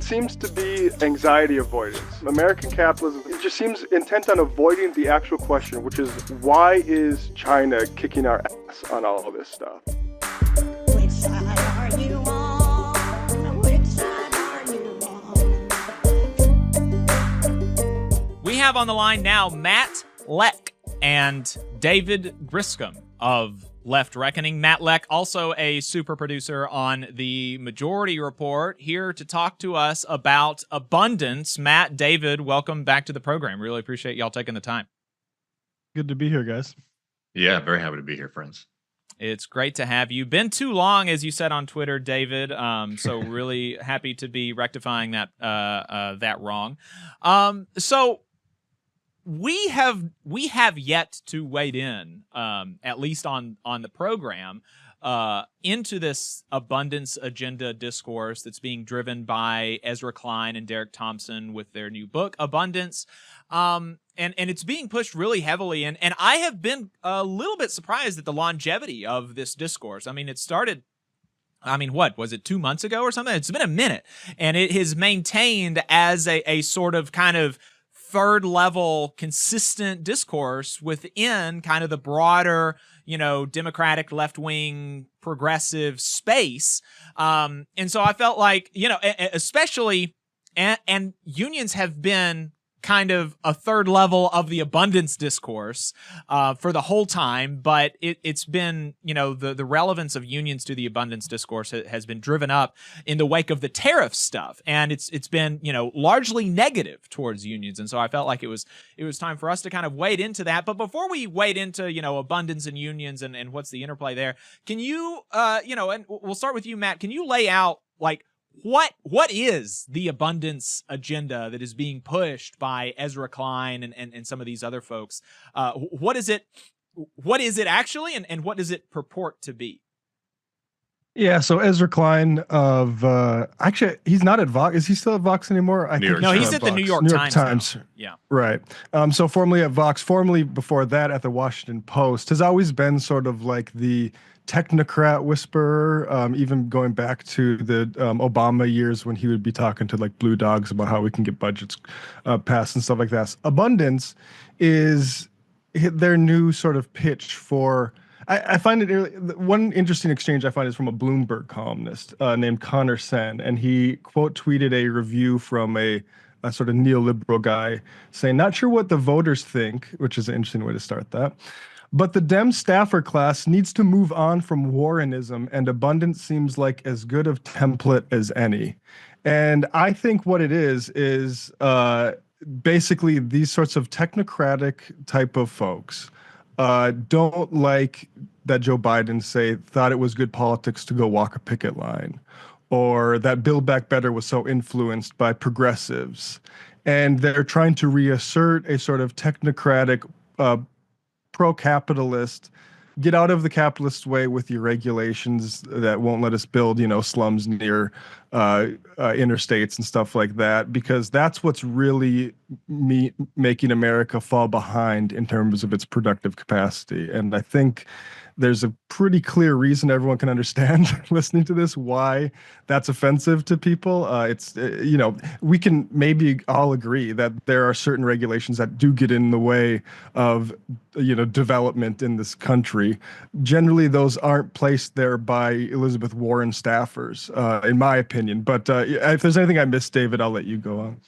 seems to be anxiety avoidance. American capitalism, it just seems intent on avoiding the actual question, which is why is China kicking our ass on all of this stuff? Which side are you on? Which side are you on? We have on the line now Matt Lech and David Griscom of Left Reckoning. Matt Lech, also a super producer on the Majority Report, here to talk to us about abundance. Matt, David, welcome back to the program. Really appreciate y'all taking the time. Good to be here, guys. Yeah, very happy to be here, friends. It's great to have you. Been too long, as you said on Twitter, David. So really happy to be rectifying that that wrong. So we have yet to wade in, at least on the program, into this abundance agenda discourse that's being driven by Ezra Klein and Derek Thompson with their new book, Abundance. And it's being pushed really heavily. And I have been a little bit surprised at the longevity of this discourse. I mean, it started, what was it, 2 months ago or something? It's been a minute. And it has maintained as a sort of kind of third level consistent discourse within kind of the broader, Democratic left-wing progressive space. And so I felt like, especially, and unions have been kind of a third level of the abundance discourse for the whole time, but it's been, the relevance of unions to the abundance discourse has been driven up in the wake of the tariff stuff, and it's been, largely negative towards unions. And so I felt like it was time for us to kind of wade into that. But before we wade into, abundance and unions and what's the interplay there, can you, and we'll start with you, Matt, can you lay out like what is the abundance agenda that is being pushed by Ezra Klein and some of these other folks? What is it actually, and what does it purport to be? Yeah, so Ezra Klein of actually he's not at Vox. Is he still at Vox anymore? No, he's at the New York Times. Yeah, right. So formerly at Vox, formerly before that at the Washington Post, has always been sort of like the technocrat whisperer, even going back to the Obama years when he would be talking to like blue dogs about how we can get budgets passed and stuff like that. Abundance is their new sort of pitch for. I find it one interesting exchange I find is from a Bloomberg columnist named Connor Sen, and he quote tweeted a review from a sort of neoliberal guy saying, "Not sure what the voters think," which is an interesting way to start that. But the Dem staffer class needs to move on from Warrenism, and abundance seems like as good of template as any. And I think what it is basically these sorts of technocratic type of folks don't like that Joe Biden thought it was good politics to go walk a picket line, or that Build Back Better was so influenced by progressives. And they're trying to reassert a sort of technocratic pro-capitalist, get out of the capitalist way with your regulations that won't let us build, slums near interstates and stuff like that, because that's what's really making America fall behind in terms of its productive capacity. And I think there's a pretty clear reason everyone can understand listening to this why that's offensive to people. We can maybe all agree that there are certain regulations that do get in the way of development in this country. Generally, those aren't placed there by Elizabeth Warren staffers, in my opinion. But if there's anything I missed, David, I'll let you go on.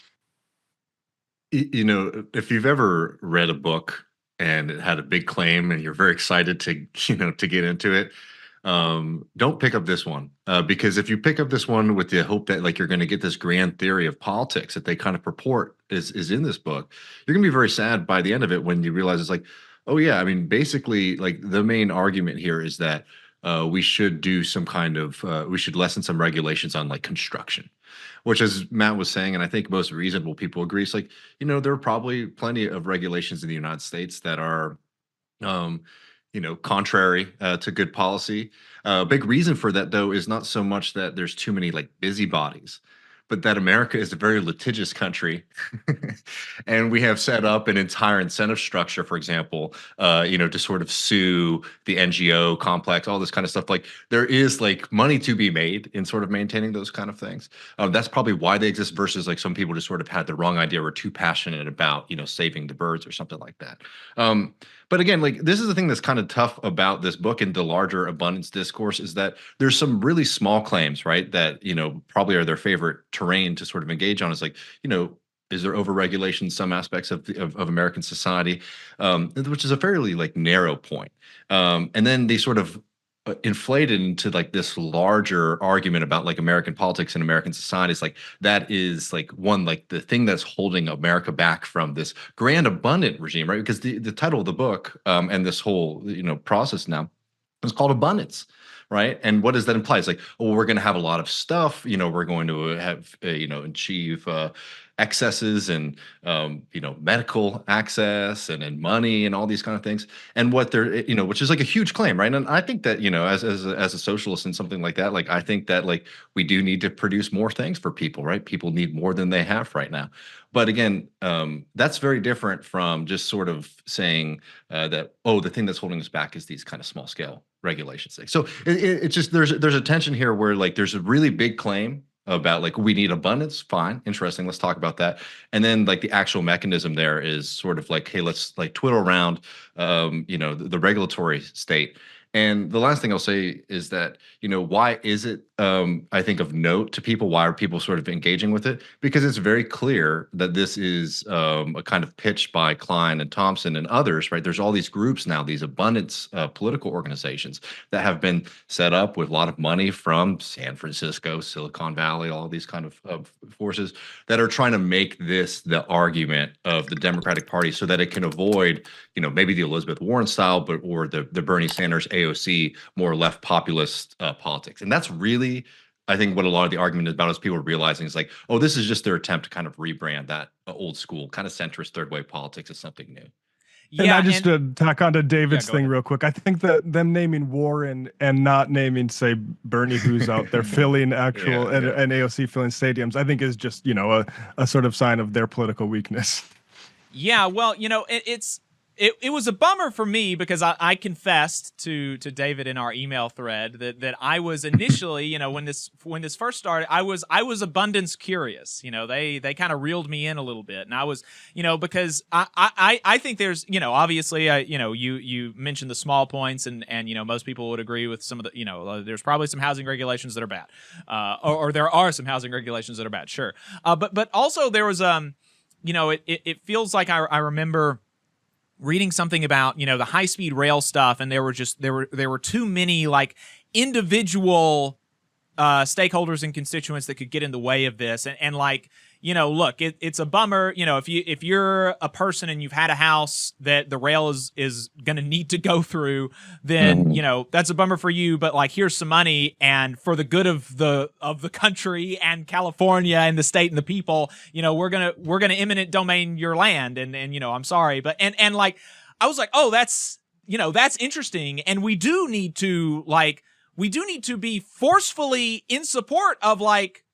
If you've ever read a book and it had a big claim and you're very excited to get into it, don't pick up this one, because if you pick up this one with the hope that like you're going to get this grand theory of politics that they kind of purport is in this book, you're going to be very sad by the end of it when you realize it's like, oh yeah, I mean, basically like the main argument here is that we should do some kind of we should lessen some regulations on like construction, which, as Matt was saying, and I think most reasonable people agree, it's like, there are probably plenty of regulations in the United States that are, contrary to good policy. A big reason for that, though, is not so much that there's too many like busybodies, but that America is a very litigious country, and we have set up an entire incentive structure, for example, to sort of sue the NGO complex, all this kind of stuff. Like there is like money to be made in sort of maintaining those kind of things. That's probably why they exist versus like some people just sort of had the wrong idea or too passionate about, saving the birds or something like that. But again, like this is the thing that's kind of tough about this book and the larger abundance discourse is that there's some really small claims, right? That, probably are their favorite terrain to sort of engage on. Is like, is there overregulation in some aspects of American society, which is a fairly like narrow point. And then they sort of inflated into like this larger argument about like American politics and American society. It's like that is like one like the thing that's holding America back from this grand abundant regime, right? Because the title of the book and this whole process now is called Abundance. Right. And what does that imply? It's like, oh, we're going to have a lot of stuff, we're going to have, achieve excesses and, medical access and money and all these kind of things. And what they're, which is like a huge claim. Right. And I think that, as a socialist and something like that, like, I think that like we do need to produce more things for people. Right. People need more than they have right now. But again, that's very different from just sort of saying that, oh, the thing that's holding us back is these kind of small scale regulations thing. So it's just there's a tension here where like there's a really big claim about like we need abundance. Fine, interesting. Let's talk about that. And then like the actual mechanism there is sort of like, hey, let's like twiddle around, the regulatory state. And the last thing I'll say is that, why is it, I think, of note to people? Why are people sort of engaging with it? Because it's very clear that this is a kind of pitch by Klein and Thompson and others, right? There's all these groups now, these abundance political organizations that have been set up with a lot of money from San Francisco, Silicon Valley, all these kind of forces that are trying to make this the argument of the Democratic Party so that it can avoid, maybe the Elizabeth Warren style, or the Bernie Sanders AOC more left populist politics. And that's really, I think, what a lot of the argument is about is people realizing is like, oh, this is just their attempt to kind of rebrand that old school kind of centrist third wave politics as something new. Yeah, and I just to tack on to David's go thing ahead. real quick. I think that them naming Warren and not naming, say, Bernie, who's out there filling actual and AOC filling stadiums, I think is just a sort of sign of their political weakness. Yeah, well, it was a bummer for me because I confessed to David in our email thread that I was initially, when this first started, I was abundance curious. They kind of reeled me in a little bit, and I was, because I think there's, obviously, you mentioned the small points, and most people would agree with some of the, there's probably some housing regulations that are bad, or there are some housing regulations that are bad, sure, but also there was it feels like I remember reading something about the high-speed rail stuff, and there were too many like individual stakeholders and constituents that could get in the way of this, and like look, it's a bummer. If you're a person and you've had a house that the rail is going to need to go through, then that's a bummer for you. But like, here's some money, and for the good of the country and California and the state and the people, we're gonna eminent domain your land, and I'm sorry, but and like I was like, oh, that's interesting, and we do need to be forcefully in support of like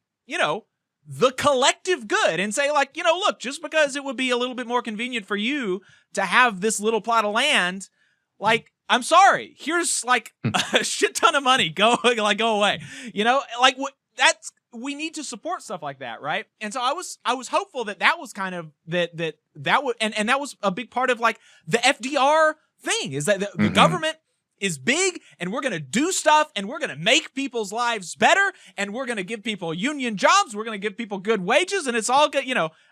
the collective good, and say like, look, just because it would be a little bit more convenient for you to have this little plot of land, like, I'm sorry, here's like a shit ton of money, go away, like we need to support stuff like that, right? And so I was hopeful that was kind of that would, and that was a big part of like the FDR thing, is that the government is big, and we're going to do stuff, and we're going to make people's lives better, and we're going to give people union jobs, we're going to give people good wages, and it's all good,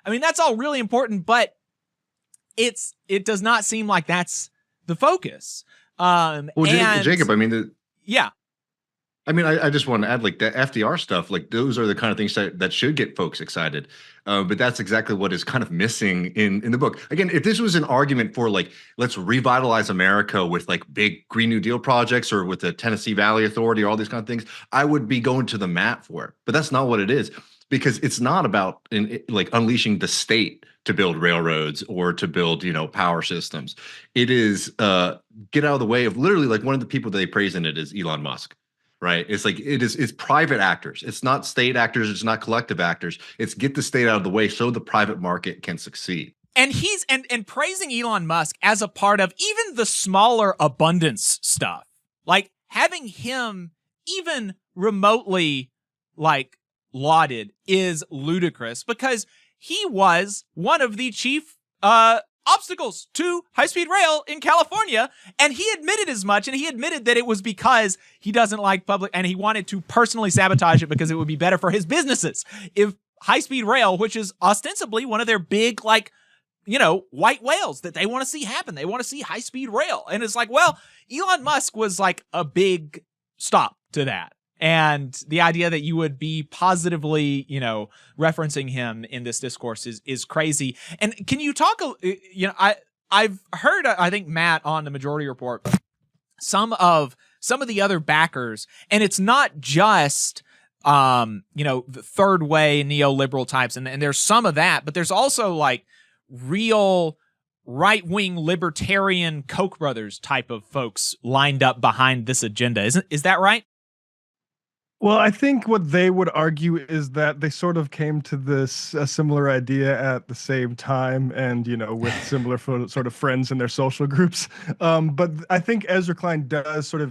that's all really important, but it does not seem like that's the focus. Jacob, yeah. I just want to add, like, the FDR stuff, like, those are the kind of things that should get folks excited. But that's exactly what is kind of missing in the book. Again, if this was an argument for, like, let's revitalize America with, like, big Green New Deal projects, or with the Tennessee Valley Authority, or all these kind of things, I would be going to the mat for it. But that's not what it is, because it's not about, like, unleashing the state to build railroads or to build, power systems. It is get out of the way of, literally, like, one of the people that they praise in it is Elon Musk. right? It's like it's private actors. It's not state actors. It's not collective actors. It's get the state out of the way so the private market can succeed. And he's and praising Elon Musk as a part of even the smaller abundance stuff. Like having him even remotely like lauded is ludicrous because he was one of the chief obstacles to high-speed rail in California, and he admitted as much, and he admitted that it was because he doesn't like public, and he wanted to personally sabotage it because it would be better for his businesses if high-speed rail, which is ostensibly one of their big, like, you know, white whales that they want to see happen. They want to see high-speed rail. And it's like, well, Elon Musk was like a big stop to that. And the idea that you would be positively, you know, referencing him in this discourse is crazy. And can you talk, you know, I've heard, I think, Matt, on the Majority Report, some of the other backers, and it's not just, you know, the third way neoliberal types, and there's some of that, but there's also like real right-wing libertarian Koch brothers type of folks lined up behind this agenda. Is that right? Well, I think what they would argue is that they sort of came to this a similar idea at the same time, and you know, with similar sort of friends in their social groups. But I think Ezra Klein does sort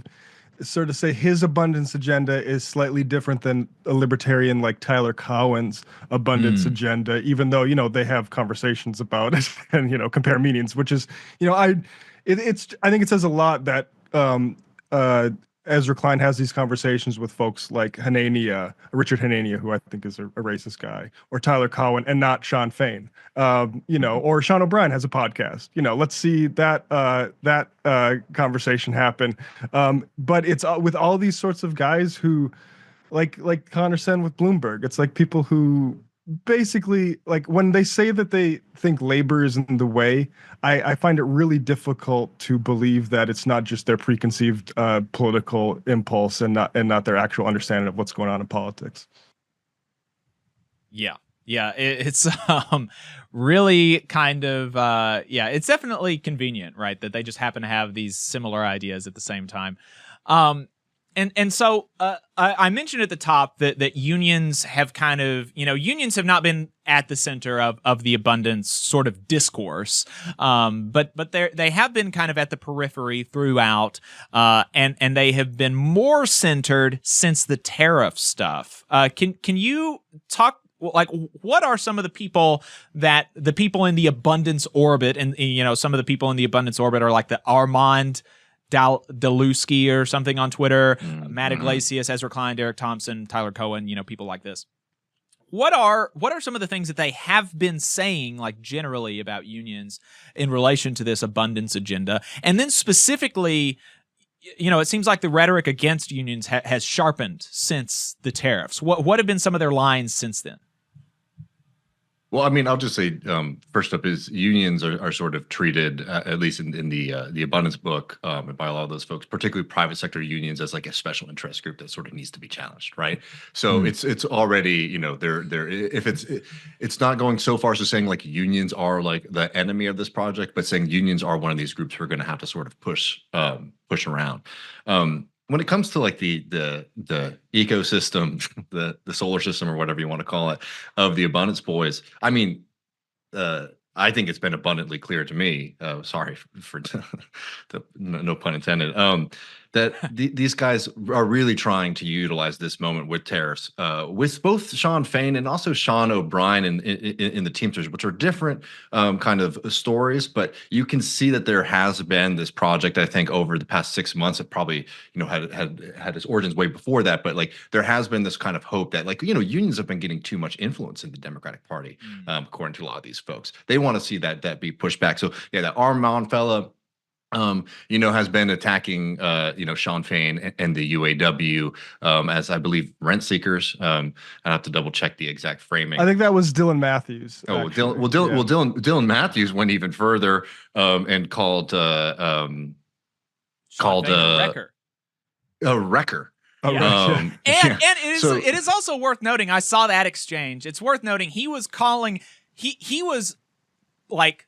of say his abundance agenda is slightly different than a libertarian like Tyler Cowen's abundance agenda, even though, you know, they have conversations about it and, you know, compare meanings, which is, you know, I think it says a lot that Ezra Klein has these conversations with folks like Richard Hanania, who I think is a racist guy, or Tyler Cowen, and not Shawn Fain. You know, or Sean O'Brien has a podcast. You know, let's see that conversation happen. But it's with all these sorts of guys who, like Connor said with Bloomberg, it's like people who basically, like, when they say that they think labor is in the way, I find it really difficult to believe that it's not just their preconceived political impulse and not their actual understanding of what's going on in politics. Yeah. It's really kind of it's definitely convenient, right? That they just happen to have these similar ideas at the same time. And so I mentioned at the top that unions have kind of, you know, unions have not been at the center of the abundance sort of discourse, but they have been kind of at the periphery throughout, and they have been more centered since the tariff stuff. Can you talk? Like, what are some of the people in the abundance orbit, and, you know, some of the people in the abundance orbit are like the Armand Daluski or something on Twitter, Matt Iglesias, Ezra Klein, Derek Thompson, Tyler Cohen, you know, people like this. What are some of the things that they have been saying, like, generally about unions in relation to this abundance agenda? And then specifically, you know, it seems like the rhetoric against unions has sharpened since the tariffs. What have been some of their lines since then? Well, I mean, I'll just say first up is unions are sort of treated, at least in the abundance book, and by a lot of those folks, particularly private sector unions, as like a special interest group that sort of needs to be challenged, right? So it's already, you know, they're if it's not going so far as to saying like unions are like the enemy of this project, but saying unions are one of these groups who are going to have to sort of push around. When it comes to like the ecosystem, the solar system, or whatever you want to call it, of the abundance boys, I mean, I think it's been abundantly clear to me. Sorry for no pun intended. That these guys are really trying to utilize this moment with tariffs, with both Shawn Fain and also Shawn O'Brien in the Teamsters, which are different kind of stories. But you can see that there has been this project, I think, over the past 6 months. It probably, you know, had its origins way before that. But like, there has been this kind of hope that, like, you know, unions have been getting too much influence in the Democratic Party, according to a lot of these folks. They want to see that be pushed back. So yeah, that Armand fella, you know, has been attacking, you know, Shawn Fain and the UAW as, I believe, rent seekers. I have to double check the exact framing. I think that was Dylan Matthews. Oh, Dylan Matthews went even further and called a wrecker. And it is also worth noting, I saw that exchange. It's worth noting he was calling, he was like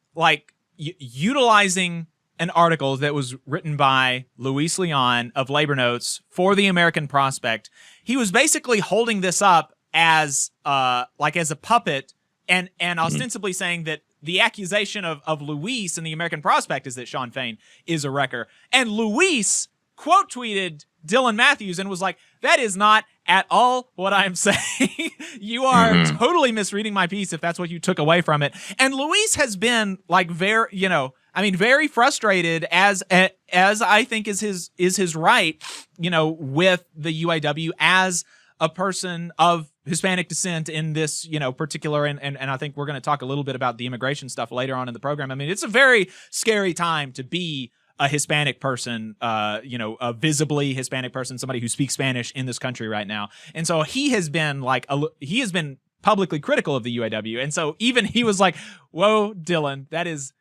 utilizing an article that was written by Luis Leon of Labor Notes for the American Prospect. He was basically holding this up as as a puppet and ostensibly saying that the accusation of Luis in the American Prospect is that Shawn Fain is a wrecker. And Luis quote tweeted Dylan Matthews and was like, that is not at all what I'm saying. You are totally misreading my piece if that's what you took away from it. And Luis has been like very frustrated as I think is his right, with the UAW as a person of Hispanic descent in this, particular, and I think we're going to talk a little bit about the immigration stuff later on in the program. I mean, it's a very scary time to be a Hispanic person, a visibly Hispanic person, somebody who speaks Spanish in this country right now. And so he has been publicly critical of the UAW. And so even he was like, whoa, Dylan, that is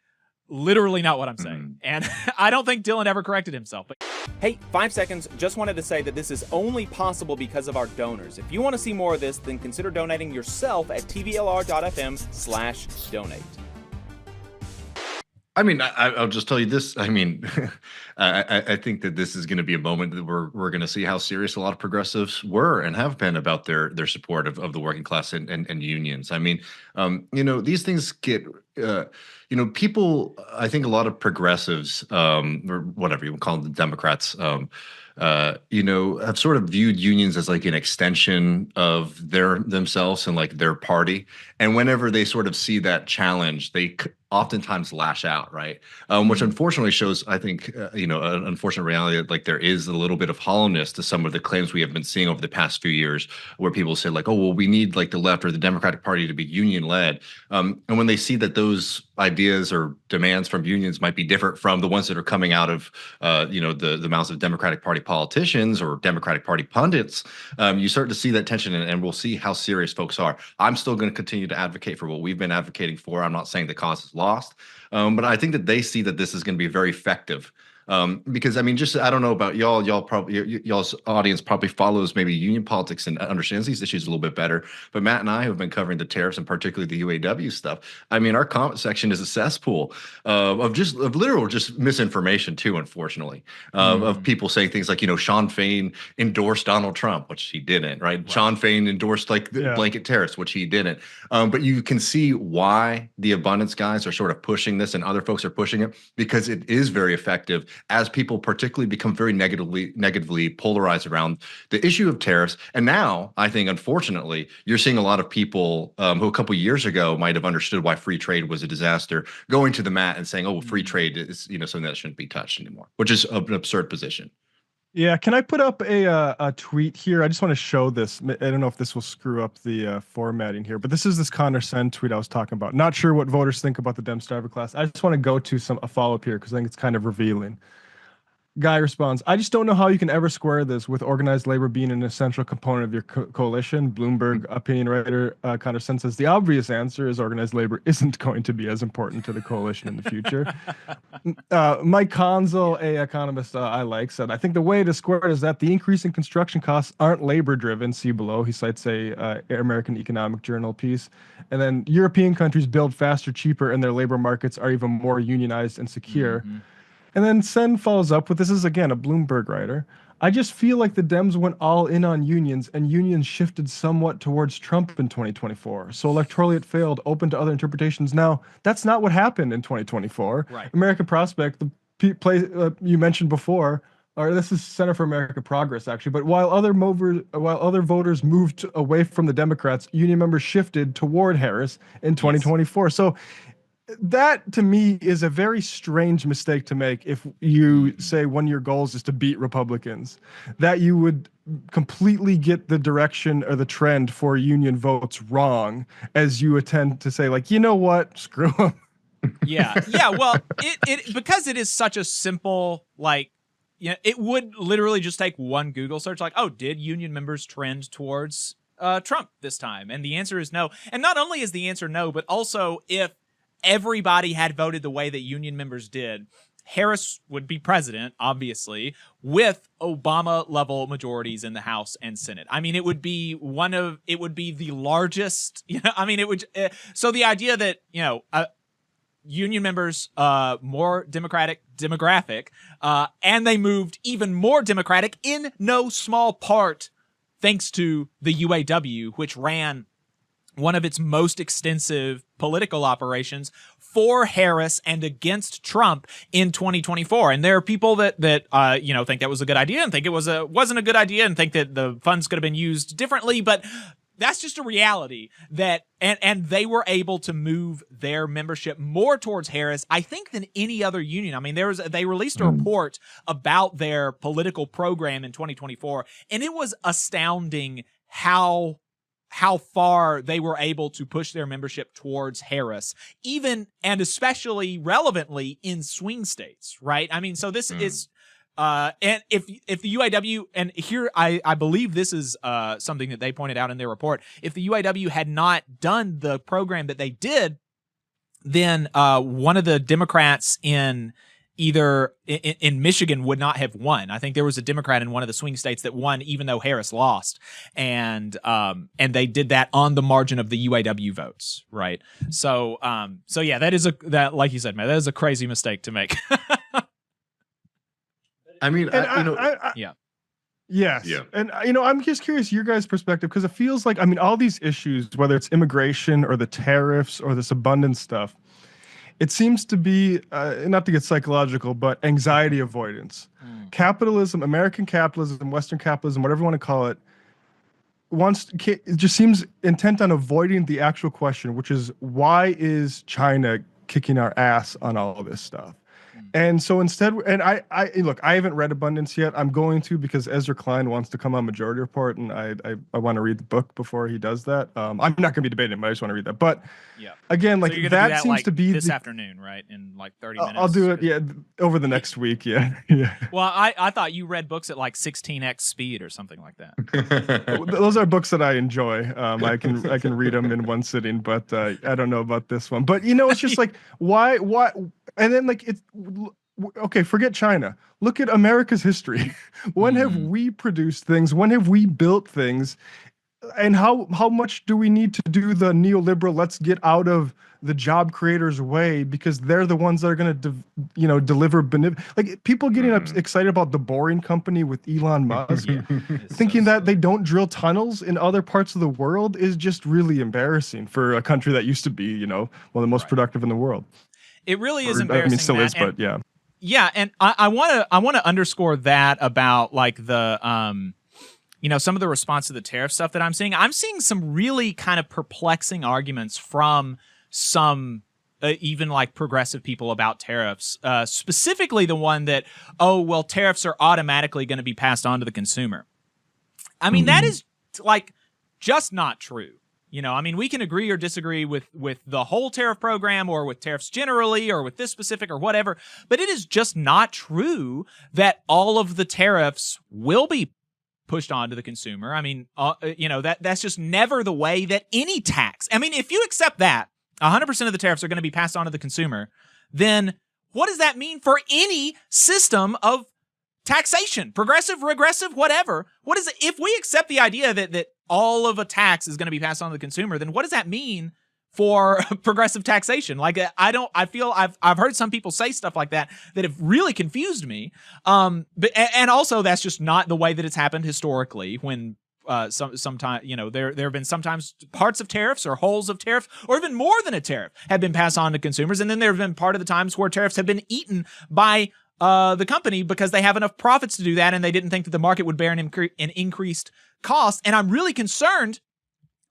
literally not what I'm saying. And I don't think Dylan ever corrected himself. But Hey, 5 seconds, just wanted to say that this is only possible because of our donors. If you want to see more of this, then consider donating yourself at tvlr.fm/donate. I mean, I'll just tell you this. I mean, I think that this is going to be a moment that we're going to see how serious a lot of progressives were and have been about their support of the working class and unions. I mean, these things get, people, I think a lot of progressives, or whatever you would call them, the Democrats, have sort of viewed unions as like an extension of themselves and like their party. And whenever they sort of see that challenge, they oftentimes lash out, right? Which unfortunately shows, I think, an unfortunate reality that like there is a little bit of hollowness to some of the claims we have been seeing over the past few years, where people say like, oh, well, we need like the left or the Democratic Party to be union led. And when they see that those ideas or demands from unions might be different from the ones that are coming out of, the mouths of Democratic Party politicians or Democratic Party pundits, you start to see that tension, and we'll see how serious folks are. I'm still going to continue to advocate for what we've been advocating for. I'm not saying the cause is lost, but I think that they see that this is going to be very effective. Because I mean, I don't know about y'all probably, y'all's audience probably follows maybe union politics and understands these issues a little bit better. But Matt and I have been covering the tariffs and particularly the UAW stuff. I mean, our comment section is a cesspool of literal misinformation too, unfortunately, of people saying things like, Shawn Fain endorsed Donald Trump, which he didn't, right? Shawn Fain endorsed the blanket tariffs, which he didn't. But you can see why the abundance guys are sort of pushing this and other folks are pushing it, because it is very effective as people particularly become very negatively polarized around the issue of tariffs. And now, I think, unfortunately, you're seeing a lot of people who a couple years ago might have understood why free trade was a disaster, going to the mat and saying, oh, well, free trade is something that shouldn't be touched anymore, which is an absurd position. Yeah, can I put up a tweet here? I just want to show this. I don't know if this will screw up the formatting here, but this is this Connor Sen tweet I was talking about. Not sure what voters think about the Dems driver class. I just want to go to a follow-up here because I think it's kind of revealing. Guy responds, I just don't know how you can ever square this with organized labor being an essential component of your coalition. Bloomberg opinion writer Connor Sen says the obvious answer is organized labor isn't going to be as important to the coalition in the future. Mike Conzel, a economist I like, said, I think the way to square it is that the increase in construction costs aren't labor driven. See below. He cites a American Economic Journal piece. And then European countries build faster, cheaper, and their labor markets are even more unionized and secure. Mm-hmm. And then Sen follows up with, this is again a Bloomberg writer, I just feel like the Dems went all in on unions and unions shifted somewhat towards Trump in 2024. So electorally it failed, open to other interpretations. Now, that's not what happened in 2024. Right. American Prospect, the place you mentioned before, or this is Center for American Progress, actually, but while other voters moved away from the Democrats, union members shifted toward Harris in 2024. Yes. So that to me is a very strange mistake to make if you say one of your goals is to beat Republicans, that you would completely get the direction or the trend for union votes wrong as you attempt to say, like, you know what, screw them. Yeah. Well, it because it is such a simple, like, it would literally just take one Google search, like, oh, did union members trend towards Trump this time? And the answer is no. And not only is the answer no, but also if everybody had voted the way that union members did, Harris would be president, obviously, with Obama-level majorities in the House and Senate. I mean, it would be the largest, I mean, it would, so the idea that, union members more demographic, and they moved even more democratic in no small part thanks to the UAW, which ran one of its most extensive political operations for Harris and against Trump in 2024. And there are people that think that was a good idea and think it wasn't a good idea and think that the funds could have been used differently, but that's just a reality that and they were able to move their membership more towards Harris, I think, than any other union. I mean, they released a report about their political program in 2024, and it was astounding how far they were able to push their membership towards Harris, even and especially relevantly in swing states, right? I mean, so this is and if the UAW, and here I believe this is something that they pointed out in their report, if the UAW had not done the program that they did, then one of the Democrats in Michigan would not have won. I think there was a Democrat in one of the swing states that won, even though Harris lost, and they did that on the margin of the UAW votes, right? So yeah, that like you said, man, that is a crazy mistake to make. I mean, yeah. Yes. Yeah. And, I'm just curious your guys' perspective, because it feels like, all these issues, whether it's immigration or the tariffs or this abundance stuff, it seems to be, not to get psychological, but anxiety avoidance. Capitalism, American capitalism, Western capitalism, whatever you want to call it, it just seems intent on avoiding the actual question, which is, why is China kicking our ass on all of this stuff? And so instead, and I look, I haven't read Abundance yet. I'm going to, because Ezra Klein wants to come on Majority Report, and I want to read the book before he does that. I'm not going to be debating, but I just want to read that. But again, like, so that seems to be this afternoon, right? In like 30 minutes. I'll do it, over the next week, yeah. Well, I thought you read books at like 16x speed or something like that. Those are books that I enjoy. I can read them in one sitting, but I don't know about this one. But it's just like, why, and then like it's. Okay, forget China. Look at America's history. When have we produced things? When have we built things? And how much do we need to do the neoliberal, let's get out of the job creators' way, because they're the ones that are going to, deliver like people getting excited about the Boring Company with Elon Musk, thinking that they don't drill tunnels in other parts of the world is just really embarrassing for a country that used to be, one of the most productive in the world. It really is embarrassing. Still is, but yeah. Yeah, and I want to underscore that about like the some of the response to the tariff stuff that I'm seeing. I'm seeing some really kind of perplexing arguments from some even like progressive people about tariffs, specifically the one that, tariffs are automatically going to be passed on to the consumer. I mean, that is like just not true. We can agree or disagree with the whole tariff program or with tariffs generally or with this specific or whatever, but it is just not true that all of the tariffs will be pushed on to the consumer. That's just never the way that any tax. If you accept that 100% of the tariffs are going to be passed on to the consumer, then what does that mean for any system of taxation, progressive, regressive, whatever? What is it? If we accept the idea that all of a tax is going to be passed on to the consumer, then what does that mean for progressive taxation? Like, I feel I've heard some people say stuff like that have really confused me. And also that's just not the way that it's happened historically, when sometimes, there have been sometimes parts of tariffs or wholes of tariff or even more than a tariff have been passed on to consumers. And then there have been part of the times where tariffs have been eaten by the company because they have enough profits to do that, and they didn't think that the market would bear an increased cost. And I'm really concerned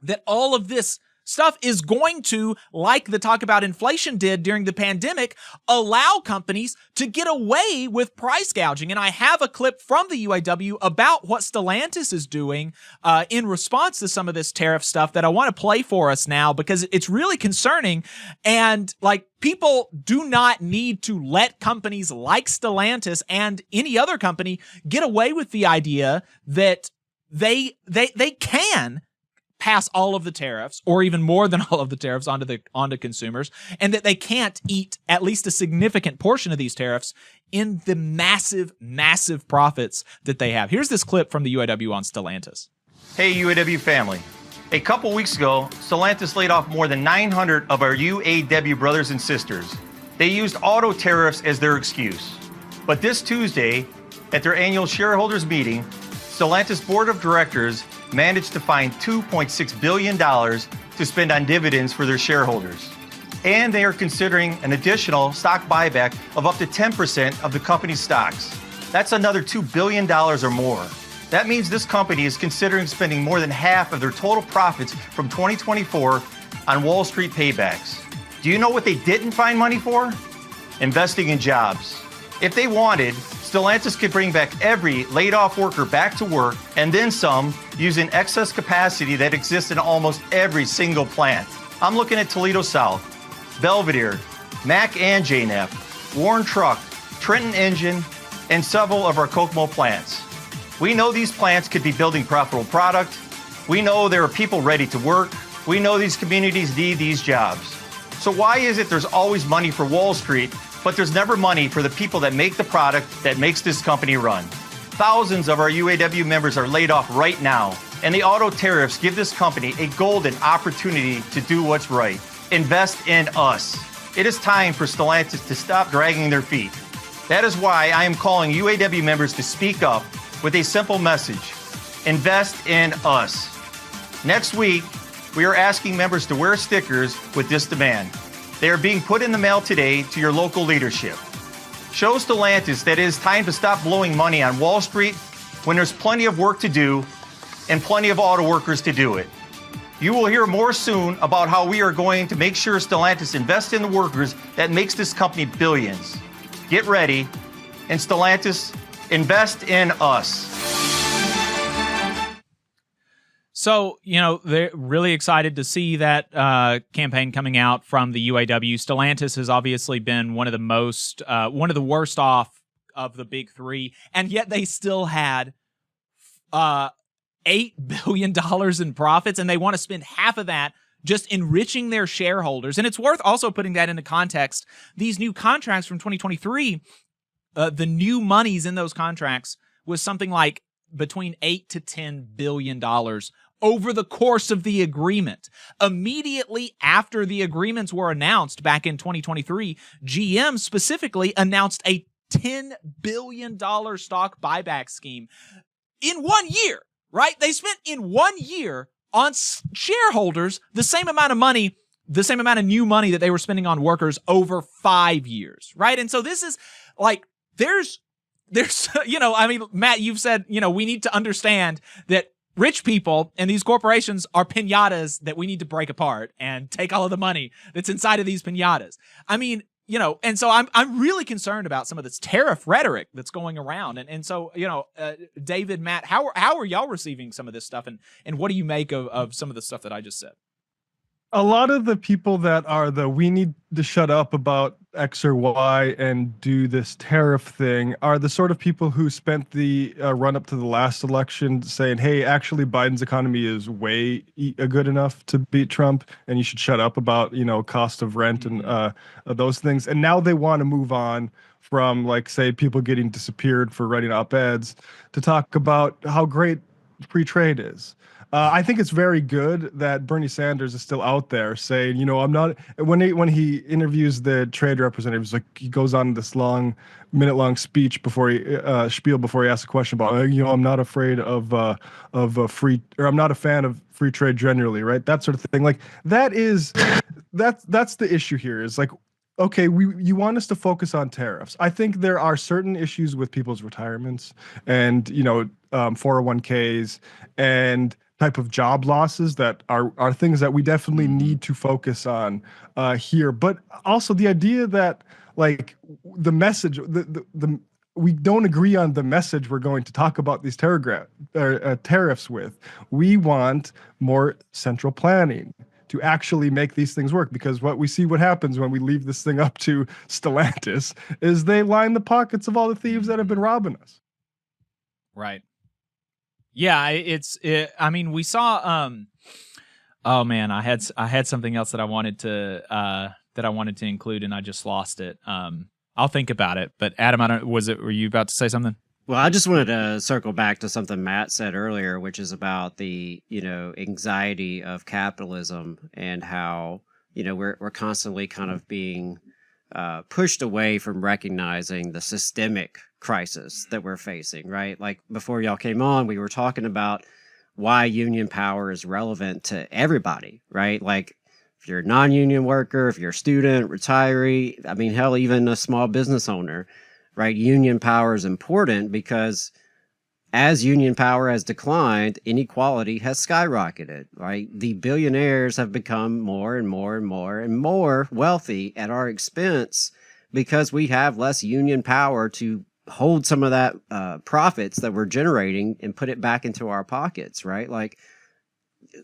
that all of this stuff is going to, like the talk about inflation did during the pandemic, allow companies to get away with price gouging. And I have a clip from the UAW about what Stellantis is doing in response to some of this tariff stuff that I want to play for us now, because it's really concerning. And like, people do not need to let companies like Stellantis and any other company get away with the idea that they can pass all of the tariffs, or even more than all of the tariffs, onto consumers, and that they can't eat at least a significant portion of these tariffs in the massive profits that they have. Here's this clip from the UAW on Stellantis. Hey UAW family, A couple weeks ago, Stellantis laid off more than 900 of our UAW brothers and sisters. They used auto tariffs as their excuse. But this Tuesday, at their annual shareholders meeting, Stellantis board of directors managed to find $2.6 billion to spend on dividends for their shareholders. And they are considering an additional stock buyback of up to 10% of the company's stocks. That's another $2 billion or more. That means this company is considering spending more than half of their total profits from 2024 on Wall Street paybacks. Do you know what they didn't find money for? Investing in jobs. If they wanted, Stellantis could bring back every laid-off worker back to work and then some using excess capacity that exists in almost every single plant. I'm looking at Toledo South, Belvedere, Mac and JNAP, Warren Truck, Trenton Engine, and several of our Kokomo plants. We know these plants could be building profitable product. We know there are people ready to work. We know these communities need these jobs. So why is it there's always money for Wall Street, but there's never money for the people that make the product that makes this company run? Thousands of our UAW members are laid off right now, and the auto tariffs give this company a golden opportunity to do what's right. Invest in us. It is time for Stellantis to stop dragging their feet. That is why I am calling UAW members to speak up with a simple message: invest in us. Next week, we are asking members to wear stickers with this demand. They are being put in the mail today to your local leadership. Show Stellantis that it is time to stop blowing money on Wall Street when there's plenty of work to do and plenty of auto workers to do it. You will hear more soon about how we are going to make sure Stellantis invests in the workers that makes this company billions. Get ready, and Stellantis, invest in us. So, they're really excited to see that campaign coming out from the UAW. Stellantis has obviously been one of the worst off of the big three, and yet they still had $8 billion in profits, and they want to spend half of that just enriching their shareholders. And it's worth also putting that into context. These new contracts from 2023, the new monies in those contracts was something like between $8 to $10 billion over the course of the agreement. Immediately after the agreements were announced back in 2023, GM specifically announced a $10 billion stock buyback scheme in 1 year, right? They spent in 1 year on shareholders the same amount of money, the same amount of new money that they were spending on workers over 5 years, right? And so this is like, there's, Matt, you've said, we need to understand that rich people and these corporations are piñatas that we need to break apart and take all of the money that's inside of these piñatas. And so I'm really concerned about some of this tariff rhetoric that's going around. And so, David, Matt, how are y'all receiving some of this stuff? And what do you make of some of the stuff that I just said? A lot of the people that are we need to shut up about X or Y and do this tariff thing are the sort of people who spent the run up to the last election saying, hey, actually Biden's economy is way good enough to beat Trump, and you should shut up about, cost of rent and those things. And now they want to move on from, like, say, people getting disappeared for writing op-eds to talk about how great free trade is. I think it's very good that Bernie Sanders is still out there saying, I'm not. When he interviews the trade representatives, like, he goes on this minute-long speech before he spiel before he asks a question about, I'm not afraid of free, or I'm not a fan of free trade generally, right? That sort of thing. Like, that's the issue here. Is like, okay, you want us to focus on tariffs. I think there are certain issues with people's retirements and 401ks and type of job losses that are things that we definitely need to focus on here. But also the idea that, like, the message, we don't agree on the message we're going to talk about these tariffs with. We want more central planning to actually make these things work, because what happens when we leave this thing up to Stellantis is they line the pockets of all the thieves that have been robbing us. Right. Yeah, we saw oh man, I had something else that I wanted to include and I just lost it. I'll think about it. But Adam, were you about to say something? Well, I just wanted to circle back to something Matt said earlier, which is about the, anxiety of capitalism and how, we're constantly kind of being pushed away from recognizing the systemic crisis that we're facing, right? Like before y'all came on, we were talking about why union power is relevant to everybody, right? Like if you're a non-union worker, if you're a student, retiree, I mean, hell, even a small business owner, right? Union power is important because as union power has declined, inequality has skyrocketed, right? The billionaires have become more and more and more and more wealthy at our expense because we have less union power to hold some of that profits that we're generating and put it back into our pockets, right? Like,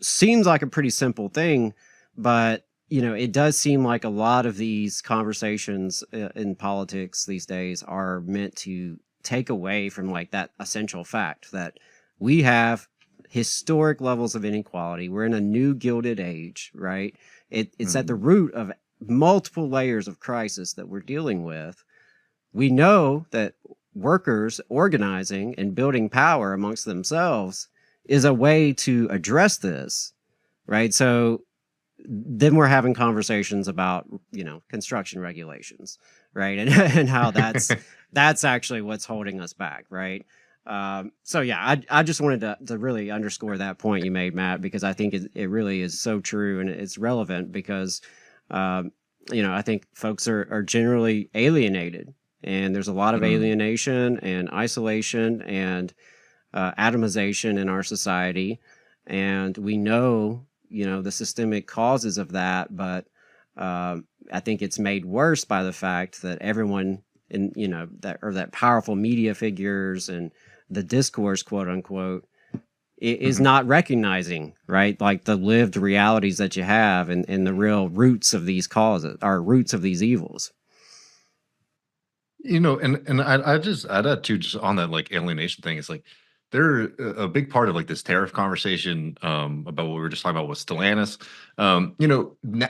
seems like a pretty simple thing, but it does seem like a lot of these conversations in politics these days are meant to take away from like that essential fact that we have historic levels of inequality. We're in a new Gilded Age, right? It's at the root of multiple layers of crisis that we're dealing with. We know that workers organizing and building power amongst themselves is a way to address this, right? So then we're having conversations about, construction regulations, right? And how that's actually what's holding us back, right? So yeah, I just wanted to really underscore that point you made, Matt, because I think it really is so true and it's relevant because, I think folks are generally alienated, and there's a lot of alienation and isolation and atomization in our society. And we know, the systemic causes of that, but I think it's made worse by the fact that everyone in, that powerful media figures and the discourse, quote unquote, is not recognizing, right? Like the lived realities that you have and the real roots of these causes or roots of these evils. And I'd add too, just on that like alienation thing, it's like they're a big part of like this tariff conversation about what we were just talking about with Stellantis,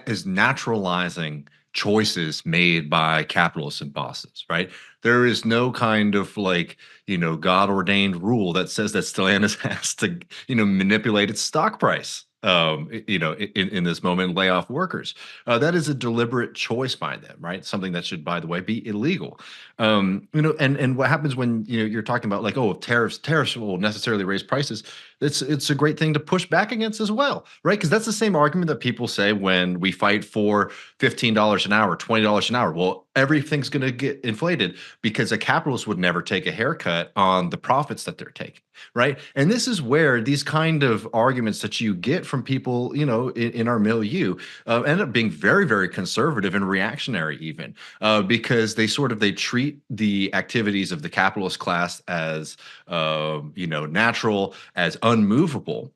is naturalizing choices made by capitalists and bosses, right? There is no kind of like, God ordained rule that says that Stellantis has to, manipulate its stock price. In this moment, lay off workers. That is a deliberate choice by them, right? Something that should, by the way, be illegal. And what happens when you're talking about like, oh, tariffs will necessarily raise prices. It's a great thing to push back against as well, right? Because that's the same argument that people say when we fight for $15 an hour, $20 an hour. Well, everything's going to get inflated because a capitalist would never take a haircut on the profits that they're taking, right? And this is where these kind of arguments that you get from people, in our milieu end up being very, very conservative and reactionary even because they treat the activities of the capitalist class as, natural, as unmovable.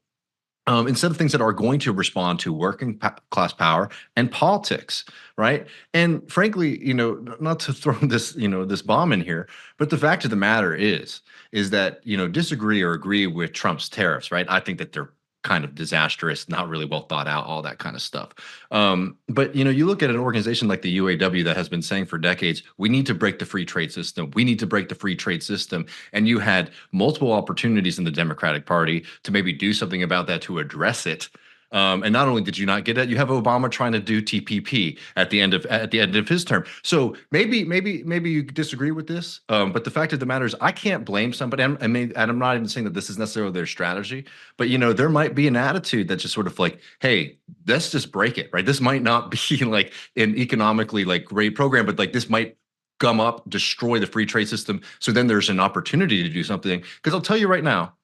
Instead of things that are going to respond to working class power and politics, right? And frankly, not to throw this, this bomb in here, but the fact of the matter is that, disagree or agree with Trump's tariffs, right? I think that they're kind of disastrous, not really well thought out, all that kind of stuff. But you look at an organization like the UAW that has been saying for decades, we need to break the free trade system. We need to break the free trade system. And you had multiple opportunities in the Democratic Party to maybe do something about that to address it. And not only did you not get it, you have Obama trying to do TPP at the end of his term. So maybe you disagree with this, but the fact of the matter is, I can't blame somebody. And I'm not even saying that this is necessarily their strategy, but there might be an attitude that's just sort of like, hey, let's just break it, right? This might not be like an economically like great program, but like this might gum up, destroy the free trade system. So then there's an opportunity to do something. Because I'll tell you right now,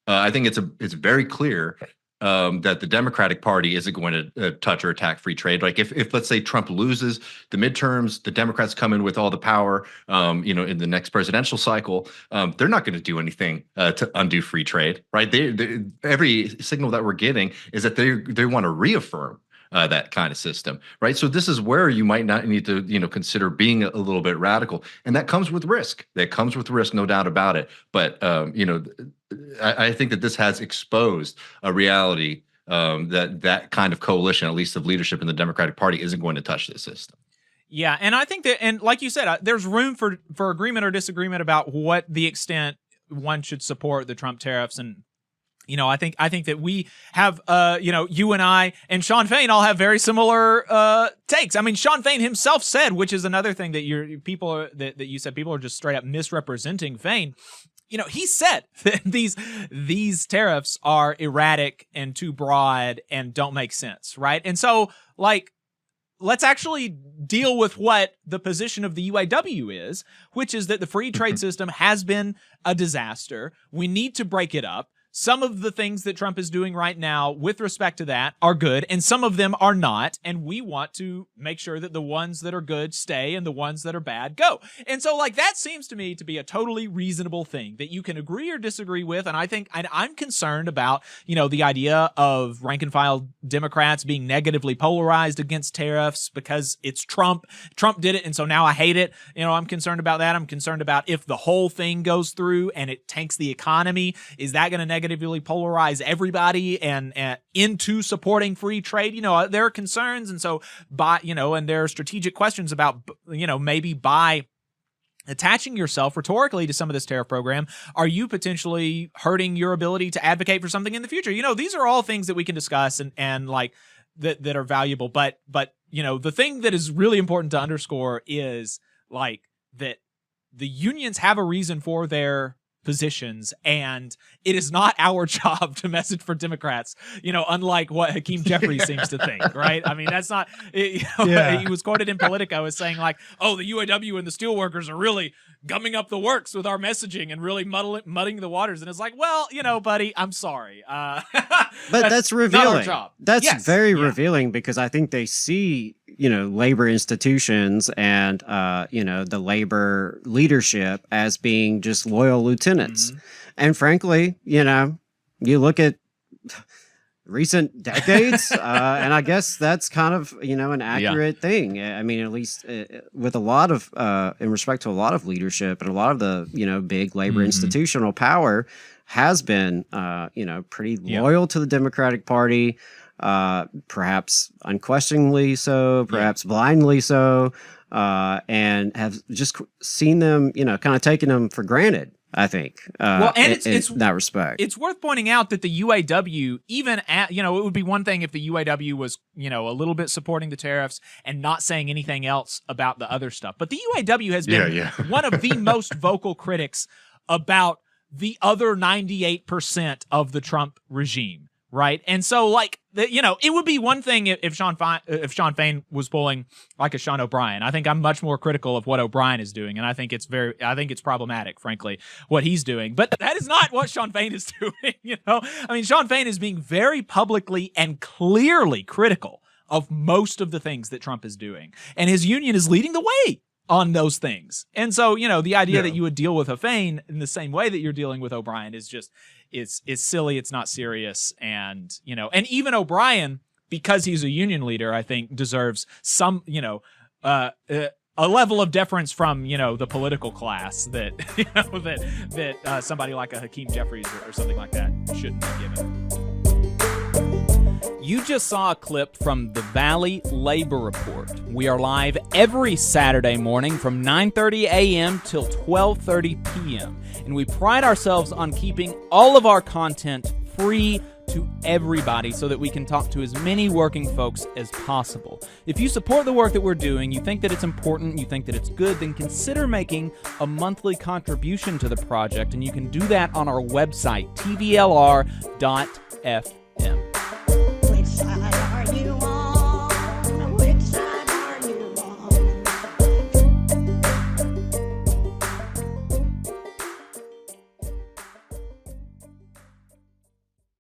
I think it's very clear that the Democratic Party isn't going to touch or attack free trade. Like if let's say Trump loses the midterms, the Democrats come in with all the power, in the next presidential cycle, they're not going to do anything to undo free trade, right? Every signal that we're getting is that they want to reaffirm that kind of system, right? So this is where you might not need to, consider being a little bit radical, and that comes with risk. That comes with risk, no doubt about it. But I think that this has exposed a reality that kind of coalition, at least of leadership in the Democratic Party, isn't going to touch this system. Yeah, and I think that, and like you said, there's room for agreement or disagreement about what the extent one should support the Trump tariffs. And I think that we have, you and I and Shawn Fain all have very similar takes. I mean, Shawn Fain himself said, which is another thing that that you said people are just straight up misrepresenting Fain. He said that these tariffs are erratic and too broad and don't make sense, right? And so, let's actually deal with what the position of the UAW is, which is that the free trade system has been a disaster. We need to break it up. Some of the things that Trump is doing right now with respect to that are good, and some of them are not. And we want to make sure that the ones that are good stay and the ones that are bad go. And so, that seems to me to be a totally reasonable thing that you can agree or disagree with. And I think I'm concerned about, the idea of rank and file Democrats being negatively polarized against tariffs because it's Trump. Trump did it, and so now I hate it. I'm concerned about that. I'm concerned about if the whole thing goes through and it tanks the economy, is that going to negatively polarize everybody and into supporting free trade? There are concerns, and so and there are strategic questions about maybe by attaching yourself rhetorically to some of this tariff program, are you potentially hurting your ability to advocate for something in the future? These are all things that we can discuss and that are valuable, but the thing that is really important to underscore is that the unions have a reason for their positions, and it is not our job to message for Democrats, unlike what Hakeem Jeffries seems to think, right? I mean, that's not, He was quoted in Politico as saying the UAW and the steelworkers are really gumming up the works with our messaging and really mudding the waters. And it's well, buddy, I'm sorry. But that's revealing. Not our job. That's very revealing, because I think they see, labor institutions and, the labor leadership as being just loyal lieutenants. Mm-hmm. And frankly, you look at recent decades, and I guess that's kind of, an accurate thing. I mean, at least with a lot of, in respect to a lot of leadership and a lot of the, big labor institutional power has been, pretty loyal to the Democratic Party, perhaps unquestioningly so, perhaps blindly so, and have just seen them, kind of taken them for granted, I think. It's in that respect. It's worth pointing out that the UAW, even at, it would be one thing if the UAW was, a little bit supporting the tariffs and not saying anything else about the other stuff. But the UAW has been one of the most vocal critics about the other 98% of the Trump regime. Right. And so, it would be one thing if Shawn Fain was pulling like a Sean O'Brien. I think I'm much more critical of what O'Brien is doing. And I think it's problematic, frankly, what he's doing. But that is not what Shawn Fain is doing. I mean, Shawn Fain is being very publicly and clearly critical of most of the things that Trump is doing. And his union is leading the way on those things. And so, the idea that you would deal with a Fain in the same way that you're dealing with O'Brien is just, it's silly. It's not serious. And, and even O'Brien, because he's a union leader, I think deserves some, a level of deference from, the political class that, that somebody like a Hakeem Jeffries or something like that shouldn't be given. You just saw a clip from the Valley Labor Report. We are live every Saturday morning from 9:30 a.m. till 12:30 p.m. And we pride ourselves on keeping all of our content free to everybody so that we can talk to as many working folks as possible. If you support the work that we're doing, you think that it's important, you think that it's good, then consider making a monthly contribution to the project. And you can do that on our website, tvlr.fm.